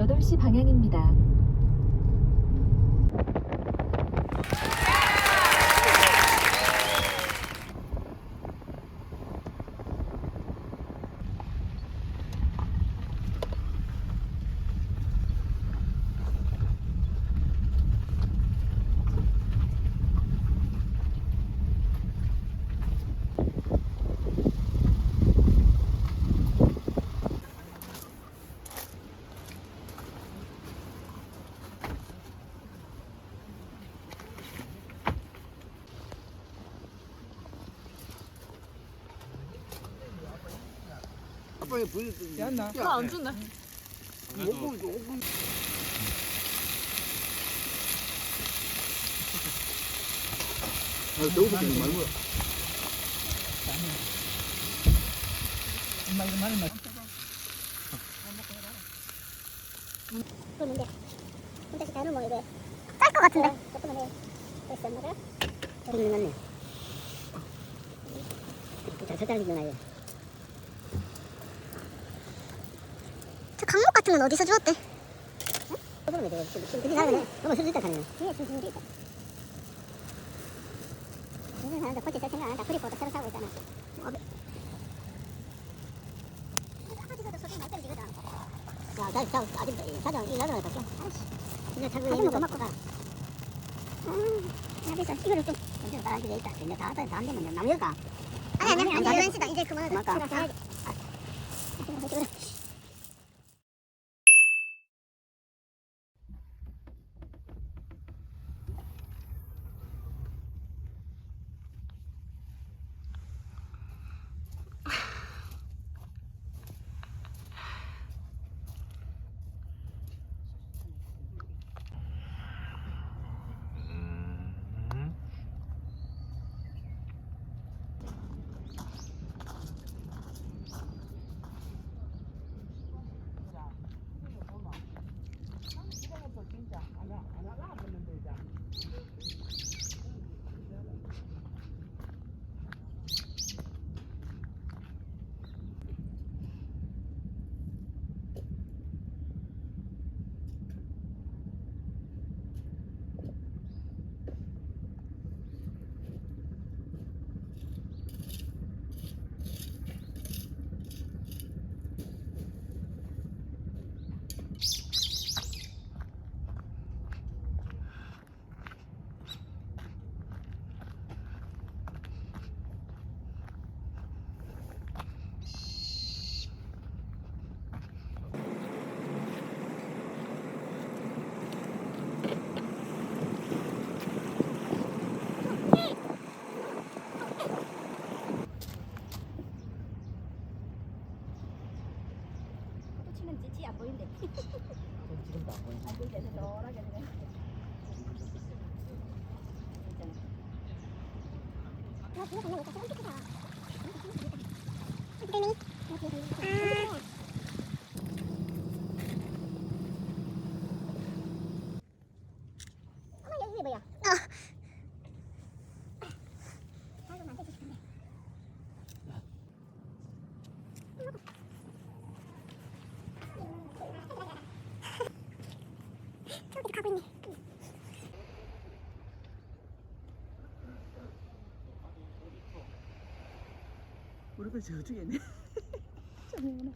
8시 방향입니다. 아빠가 보여줬더니 나 안 준다. 오금 오금. 아, 저거부터 말고. 엄마 이거 많이 맛. 그런데 혼자씩 다는 뭐 이게 짤 것 같은데 조금만 해. 됐어 엄마가 있는 거네. 잘 설탕해주나 이거. 저 강목 같은 건 어디서 주웠대? 그러면 되게 근데 나는 너무 술술딱 하네. 뒤에 중심도 있다. 무슨 사람들 꼴찌 짤 생각 안 한다. 그리고 또 새로 사고 있잖아. 아버지도 소주 많이 던지거든. 야, 아직 사장 이 나중에 갈게. 근데 자꾸 가슴은 이거 고맙고 가. 나비서 이거를 좀 언제 다 앉아 있다. 근데 다안 되면 남을까? 아니 이런 시다 이제 그만하자. 고맙다. 가야지. 안 보인대. 지금도 안 보이네. 안 보인대. 노랗게 되네. 나 뒤에 가면 이렇게 사람 찍히다. 그러니? 어머 여기 뭐야? 아이고 안 되지 싶은데. 저기 가고 있네. 우리가 저쪽에 있네. 저기구나.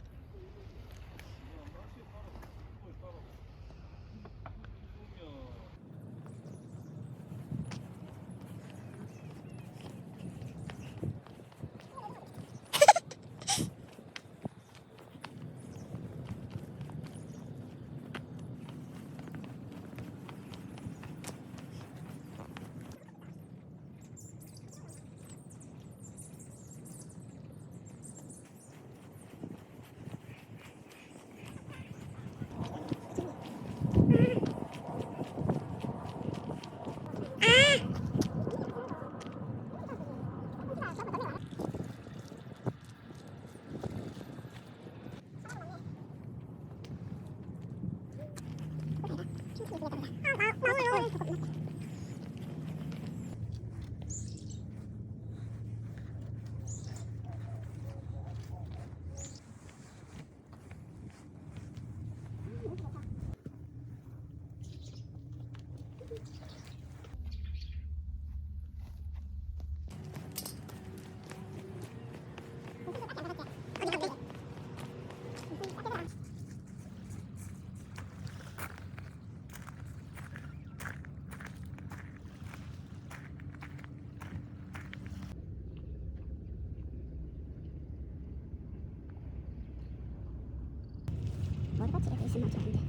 저렇게 있으면 좋은데.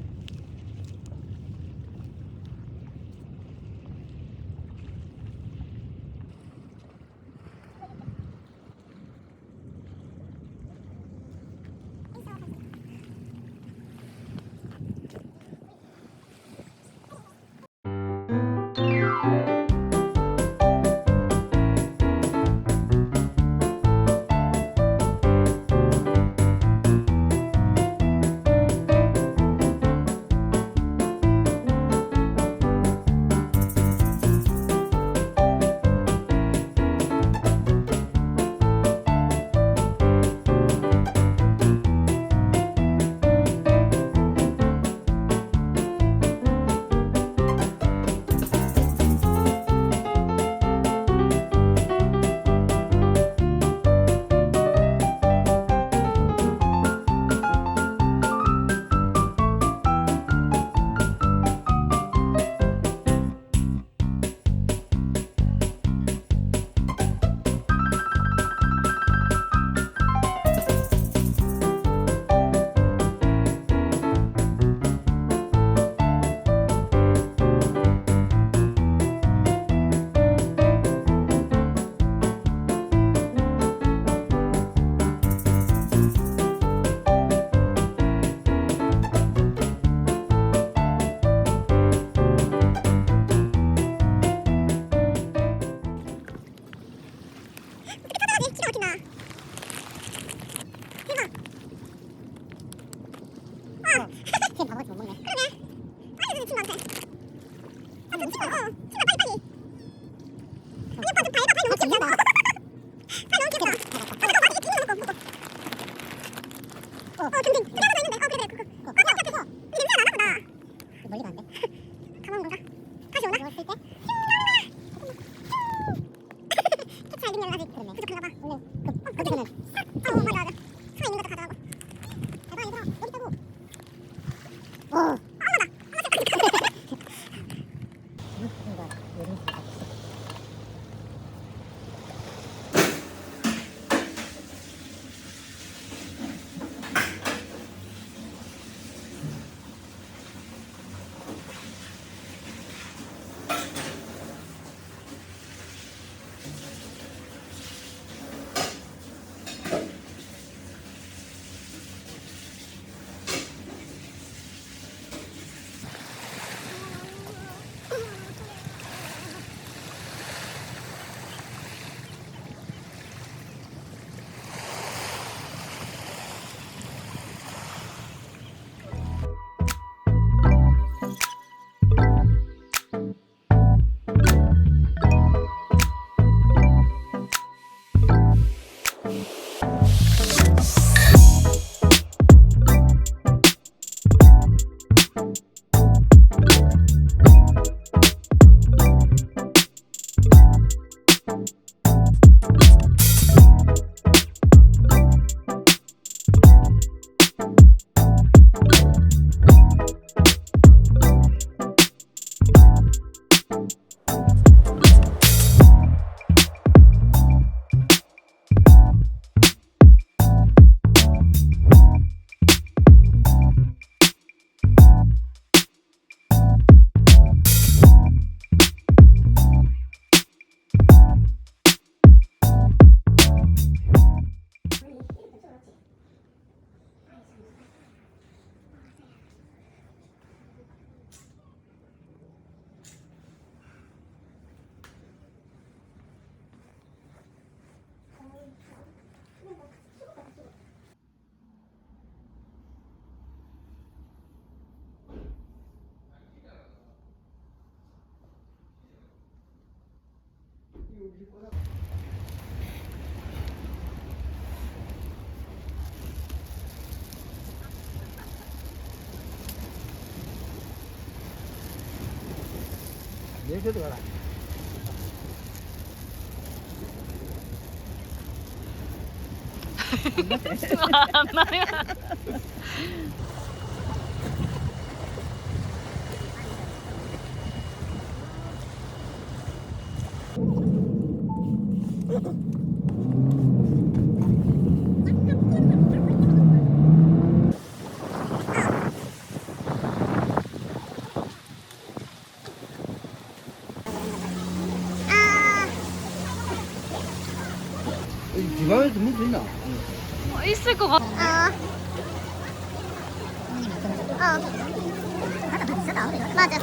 쟤 바보같이 못 먹네. 빨리 좀 친구 한테. 좀 친구, 친구 빨리. 아니 오빠 좀 밟아, 발 너무 귀엽다. 발 너무 귀엽다. 아, 너 머리에 비누 먹고. 근데 그래 하나 있는데. 그래. 그거. 앞에서. 근데 냄새 안 나나 보다. 멀리가 안 돼. 가만 건가? 다시 오나? 누웠을 때? 캡처 알림이 아직 그러네. 부족한가 봐. 원래 그때는 맞아. 서 있는 것도 가져가고. 대박 얘들아, 여기 있다고. 어. 내게도 가라. 안 나요. 지방에서 먹을 수 있나? 있을 것 같아. 맞아.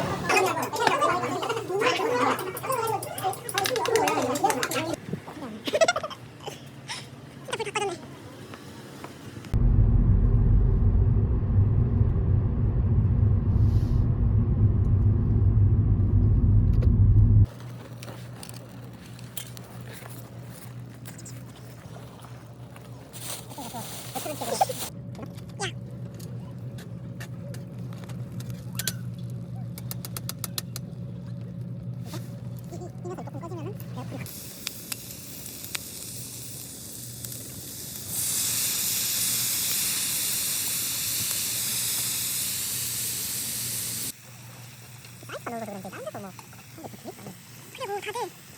그리고 다들